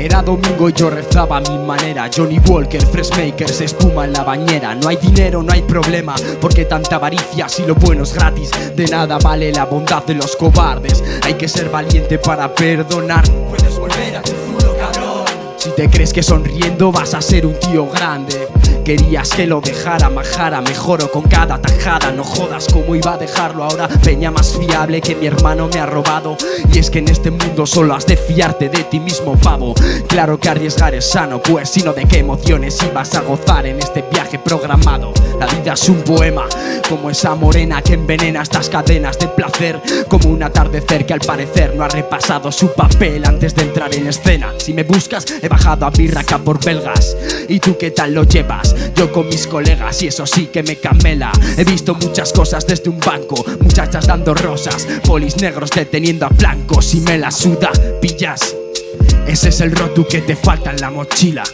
Era domingo y yo rezaba a mi manera. Johnny Walker, Freshmakers, espuma en la bañera. No hay dinero, no hay problema, porque tanta avaricia si lo bueno es gratis. De nada vale la bondad de los cobardes. Hay que ser valiente para perdonar. Puedes volver a tu zulo, cabrón. Si te crees que sonriendo vas a ser un tío grande. Querías que lo dejara, majara, mejoro con cada tajada. No jodas cómo iba a dejarlo ahora. Peña más fiable que mi hermano me ha robado. Y es que en este mundo solo has de fiarte de ti mismo, pavo. Claro que arriesgar es sano, pues sino de qué emociones ibas a gozar en este viaje programado. La vida es un poema, como esa morena que envenena estas cadenas de placer. Como un atardecer que al parecer no ha repasado su papel antes de entrar en escena. Si me buscas, he bajado a Birraca por belgas. ¿Y tú qué tal lo llevas? Yo con mis colegas y eso sí que me camela. He visto muchas cosas desde un banco, muchachas dando rosas, polis negros deteniendo a blancos. Y me la suda, pillas. Ese es el rotu que te falta en la mochila.